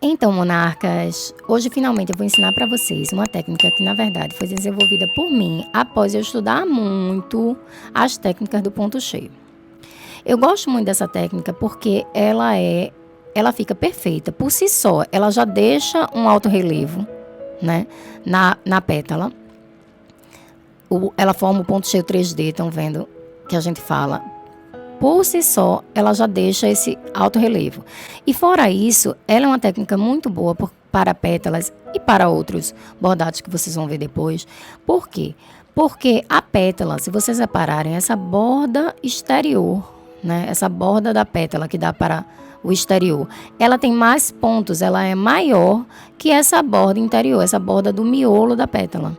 Então, monarcas, hoje finalmente eu vou ensinar para vocês uma técnica que, na verdade, foi desenvolvida por mim após eu estudar muito as técnicas do ponto cheio. Eu gosto muito dessa técnica porque ela fica perfeita. Por si só, ela já deixa um alto relevo, né, na pétala. Ela forma o ponto cheio 3D, estão vendo que a gente fala? Por si só, ela já deixa esse alto relevo. E fora isso, ela é uma técnica muito boa para pétalas e para outros bordados que vocês vão ver depois. Por quê? Porque a pétala, se vocês repararem, essa borda exterior, né, essa borda da pétala que dá para o exterior, ela tem mais pontos, ela é maior que essa borda interior, essa borda do miolo da pétala.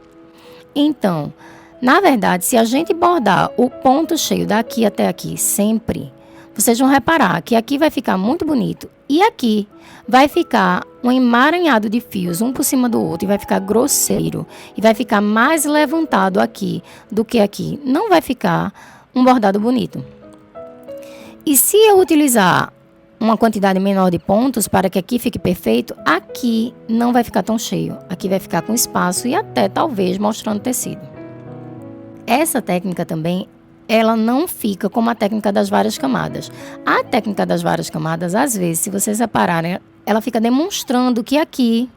Então, na verdade, se a gente bordar o ponto cheio daqui até aqui sempre, vocês vão reparar que aqui vai ficar muito bonito e aqui vai ficar um emaranhado de fios um por cima do outro e vai ficar grosseiro e vai ficar mais levantado aqui do que aqui. Não vai ficar um bordado bonito. E se eu utilizar uma quantidade menor de pontos para que aqui fique perfeito, aqui não vai ficar tão cheio. Aqui vai ficar com espaço e até talvez mostrando tecido. Essa técnica também, ela não fica como a técnica das várias camadas. A técnica das várias camadas, às vezes, se vocês repararem, ela fica demonstrando que aqui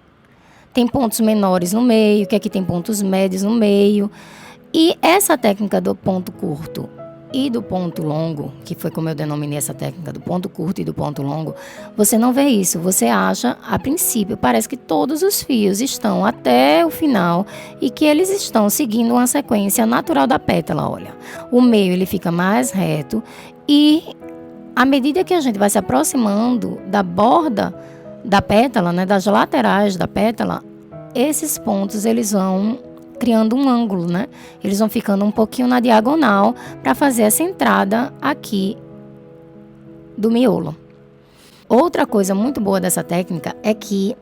tem pontos menores no meio, que aqui tem pontos médios no meio. E essa técnica do ponto curto e do ponto longo, que foi como eu denominei essa técnica do ponto curto e do ponto longo, você não vê isso. Você acha, a princípio, parece que todos os fios estão até o final e que eles estão seguindo uma sequência natural da pétala, olha. O meio, ele fica mais reto e à medida que a gente vai se aproximando da borda da pétala, né, das laterais da pétala, esses pontos, eles vão criando um ângulo, né? Eles vão ficando um pouquinho na diagonal para fazer essa entrada aqui do miolo. Outra coisa muito boa dessa técnica é que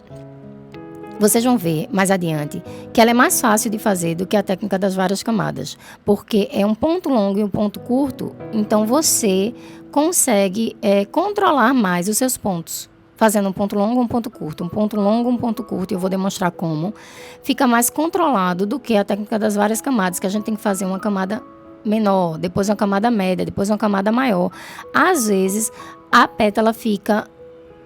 vocês vão ver mais adiante que ela é mais fácil de fazer do que a técnica das várias camadas, porque é um ponto longo e um ponto curto, então você consegue controlar mais os seus pontos. Fazendo um ponto longo, um ponto curto, um ponto longo, um ponto curto, e eu vou demonstrar como. Fica mais controlado do que a técnica das várias camadas, que a gente tem que fazer uma camada menor, depois uma camada média, depois uma camada maior. Às vezes, a pétala fica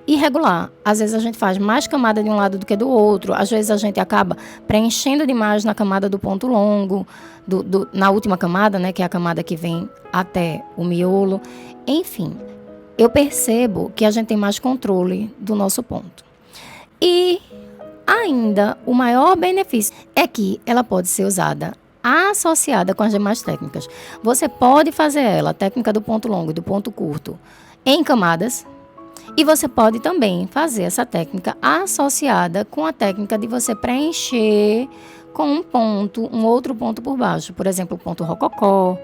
irregular. Às vezes, a gente faz mais camada de um lado do que do outro. Às vezes, a gente acaba preenchendo demais na camada do ponto longo, na última camada, né, que é a camada que vem até o miolo. Enfim, eu percebo que a gente tem mais controle do nosso ponto. E ainda, o maior benefício é que ela pode ser usada associada com as demais técnicas. Você pode fazer ela, a técnica do ponto longo e do ponto curto, em camadas. E você pode também fazer essa técnica associada com a técnica de você preencher com um outro ponto por baixo. Por exemplo, o ponto rococó,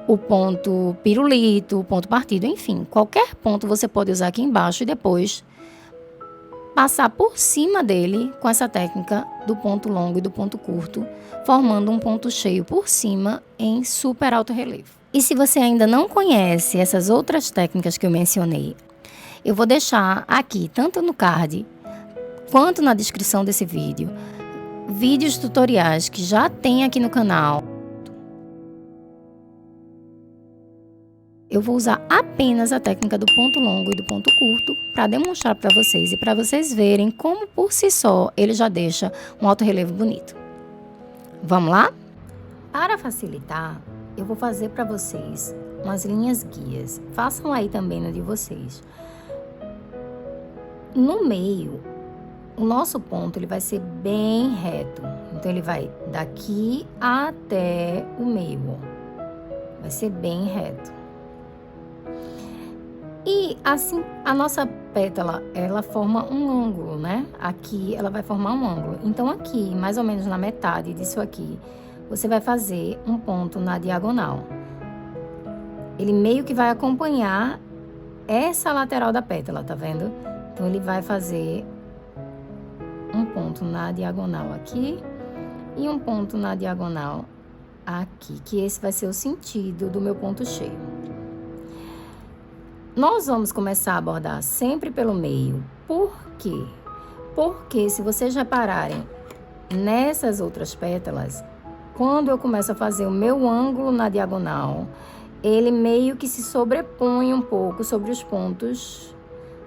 o ponto pirulito, o ponto partido, enfim, qualquer ponto você pode usar aqui embaixo e depois passar por cima dele com essa técnica do ponto longo e do ponto curto, formando um ponto cheio por cima em super alto relevo. E se você ainda não conhece essas outras técnicas que eu mencionei, eu vou deixar aqui, tanto no card quanto na descrição desse vídeo, vídeos tutoriais que já tem aqui no canal. Eu vou usar apenas a técnica do ponto longo e do ponto curto para demonstrar para vocês e para vocês verem como por si só ele já deixa um alto relevo bonito. Vamos lá? Para facilitar, eu vou fazer para vocês umas linhas guias. Façam aí também no de vocês. No meio, o nosso ponto ele vai ser bem reto. Então ele vai daqui até o meio, ó. Vai ser bem reto. E assim, a nossa pétala, ela forma um ângulo, né? Aqui ela vai formar um ângulo. Então aqui, mais ou menos na metade disso aqui, você vai fazer um ponto na diagonal. Ele meio que vai acompanhar essa lateral da pétala, tá vendo? Então ele vai fazer um ponto na diagonal aqui e um ponto na diagonal aqui, que esse vai ser o sentido do meu ponto cheio. Nós vamos começar a bordar sempre pelo meio. Por quê? Porque, se vocês repararem, nessas outras pétalas, quando eu começo a fazer o meu ângulo na diagonal, ele meio que se sobrepõe um pouco sobre os pontos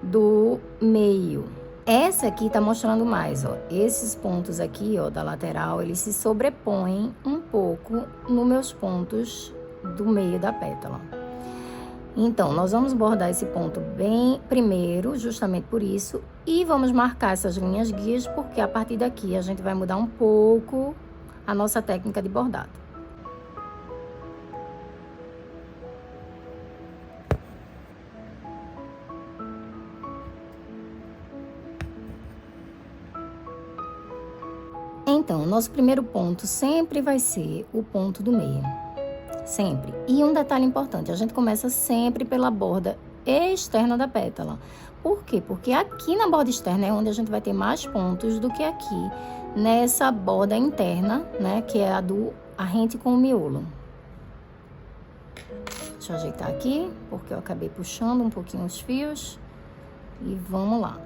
do meio. Essa aqui tá mostrando mais, ó. Esses pontos aqui, ó, da lateral, eles se sobrepõem um pouco nos meus pontos do meio da pétala. Então, nós vamos bordar esse ponto bem primeiro, justamente por isso, e vamos marcar essas linhas guias, porque a partir daqui a gente vai mudar um pouco a nossa técnica de bordado. Então, nosso primeiro ponto sempre vai ser o ponto do meio. Sempre. E um detalhe importante, a gente começa sempre pela borda externa da pétala. Por quê? Porque aqui na borda externa é onde a gente vai ter mais pontos do que aqui nessa borda interna, né? Que é a rente com o miolo. Deixa eu ajeitar aqui, porque eu acabei puxando um pouquinho os fios. E vamos lá.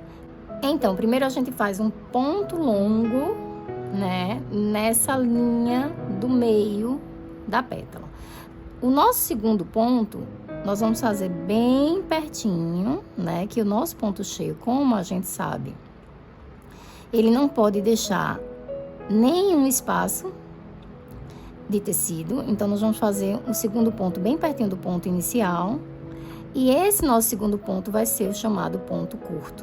Então, primeiro a gente faz um ponto longo, né? Nessa linha do meio da pétala. O nosso segundo ponto, nós vamos fazer bem pertinho, né? Que o nosso ponto cheio, como a gente sabe, ele não pode deixar nenhum espaço de tecido. Então, nós vamos fazer um segundo ponto bem pertinho do ponto inicial. E esse nosso segundo ponto vai ser o chamado ponto curto.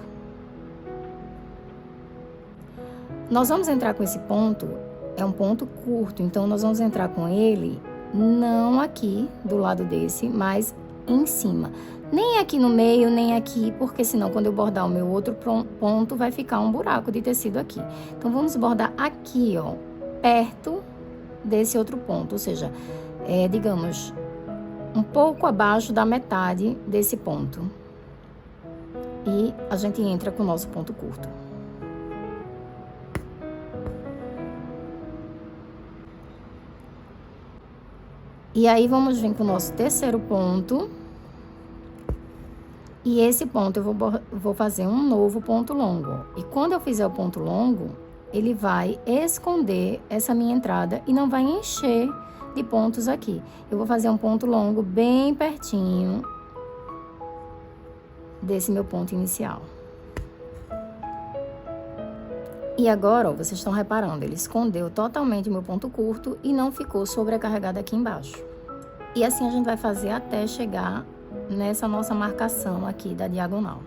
Nós vamos entrar com esse ponto, é um ponto curto, então nós vamos entrar com ele não aqui do lado desse, mas em cima. Nem aqui no meio, nem aqui, porque senão quando eu bordar o meu outro ponto vai ficar um buraco de tecido aqui. Então vamos bordar aqui, ó, perto desse outro ponto, ou seja, digamos, um pouco abaixo da metade desse ponto. E a gente entra com o nosso ponto curto. E aí, vamos vir com o nosso terceiro ponto. E esse ponto eu vou fazer um novo ponto longo. E quando eu fizer o ponto longo, ele vai esconder essa minha entrada e não vai encher de pontos aqui. Eu vou fazer um ponto longo bem pertinho desse meu ponto inicial. E agora, ó, vocês estão reparando, ele escondeu totalmente o meu ponto curto e não ficou sobrecarregado aqui embaixo. E assim a gente vai fazer até chegar nessa nossa marcação aqui da diagonal.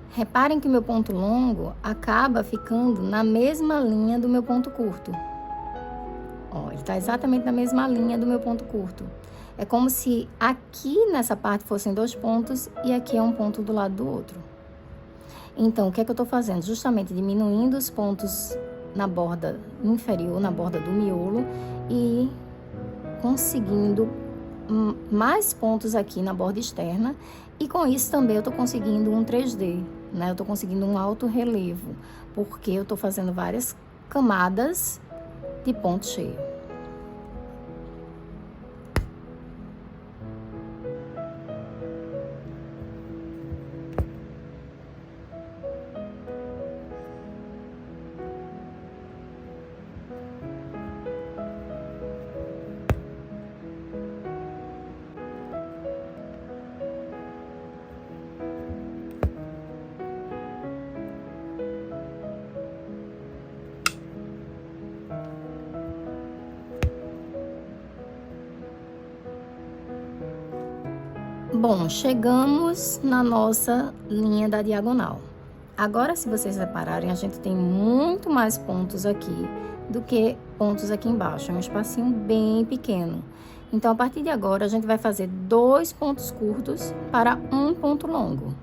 Reparem que o meu ponto longo acaba ficando na mesma linha do meu ponto curto. Ó, ele tá exatamente na mesma linha do meu ponto curto. É como se aqui nessa parte fossem dois pontos e aqui é um ponto do lado do outro. Então, o que é que eu tô fazendo? Justamente diminuindo os pontos na borda inferior, na borda do miolo, e conseguindo mais pontos aqui na borda externa. E com isso também eu tô conseguindo um 3D, né? Eu tô conseguindo um alto relevo, porque eu tô fazendo várias camadas de ponto cheio. Bom, chegamos na nossa linha da diagonal. Agora, se vocês repararem, a gente tem muito mais pontos aqui do que pontos aqui embaixo. É um espacinho bem pequeno. Então, a partir de agora, a gente vai fazer 2 pontos curtos para um ponto longo.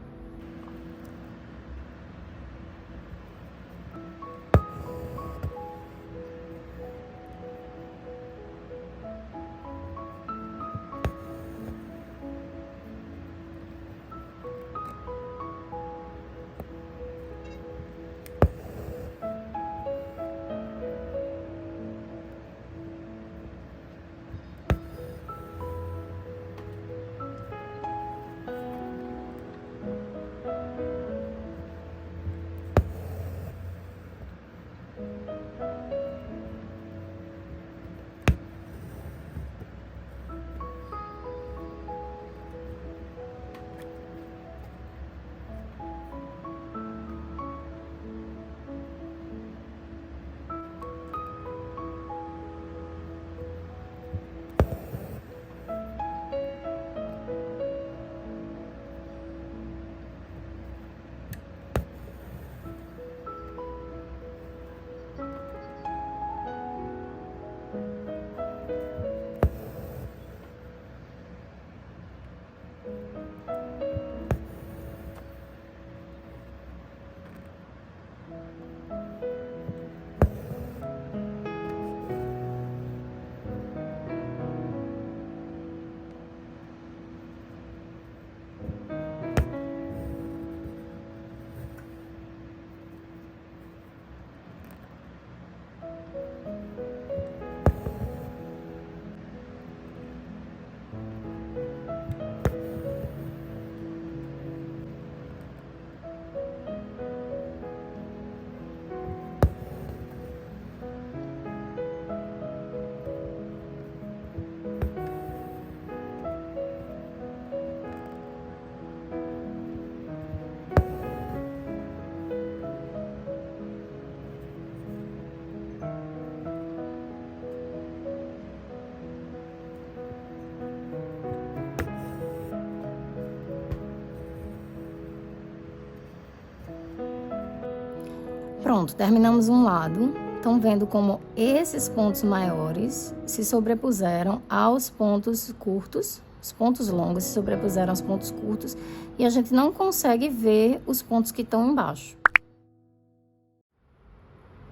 Pronto, terminamos um lado. Estão vendo como esses pontos maiores se sobrepuseram aos pontos curtos, os pontos longos se sobrepuseram aos pontos curtos, e a gente não consegue ver os pontos que estão embaixo.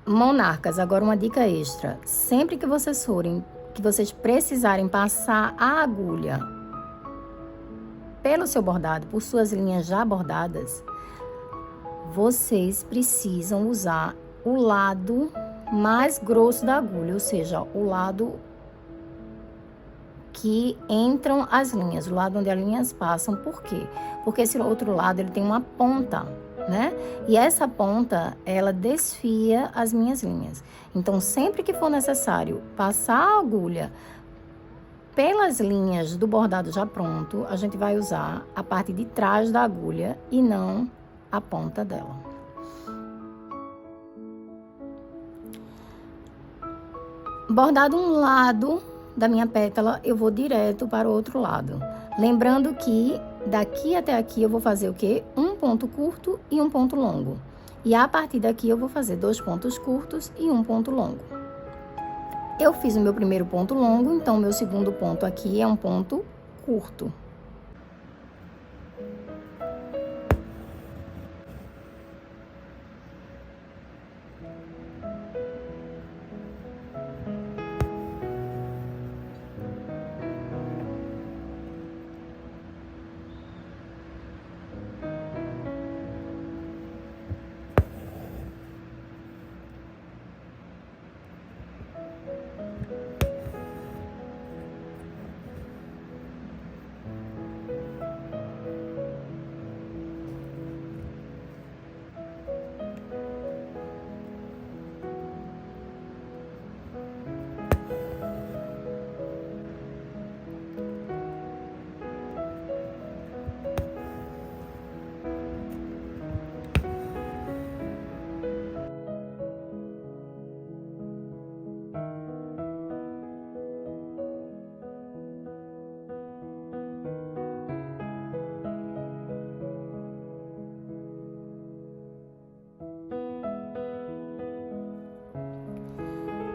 Monarcas, agora uma dica extra. Sempre que vocês precisarem passar a agulha pelo seu bordado, por suas linhas já bordadas, vocês precisam usar o lado mais grosso da agulha, ou seja, o lado que entram as linhas, o lado onde as linhas passam. Por quê? Porque esse outro lado ele tem uma ponta, né? E essa ponta, ela desfia as minhas linhas. Então, sempre que for necessário passar a agulha pelas linhas do bordado já pronto, a gente vai usar a parte de trás da agulha e não a ponta dela. Bordado um lado da minha pétala, eu vou direto para o outro lado. Lembrando que daqui até aqui eu vou fazer o quê? Um ponto curto e um ponto longo. E a partir daqui eu vou fazer 2 pontos curtos e um ponto longo. Eu fiz o meu primeiro ponto longo, então o meu segundo ponto aqui é um ponto curto.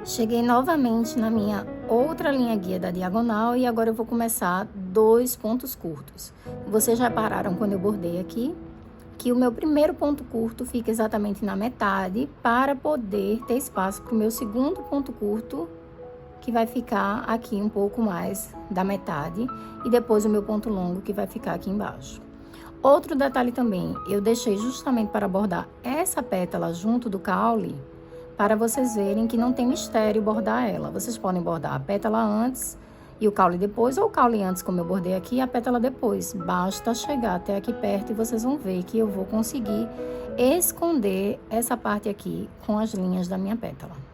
Cheguei novamente na minha outra linha guia da diagonal e agora eu vou começar 2 pontos curtos. Vocês já pararam quando eu bordei aqui que o meu primeiro ponto curto fica exatamente na metade para poder ter espaço para o meu segundo ponto curto, que vai ficar aqui um pouco mais da metade, e depois o meu ponto longo, que vai ficar aqui embaixo. Outro detalhe também, eu deixei justamente para bordar essa pétala junto do caule, para vocês verem que não tem mistério bordar ela. Vocês podem bordar a pétala antes e o caule depois, ou o caule antes, como eu bordei aqui, e a pétala depois. Basta chegar até aqui perto e vocês vão ver que eu vou conseguir esconder essa parte aqui com as linhas da minha pétala.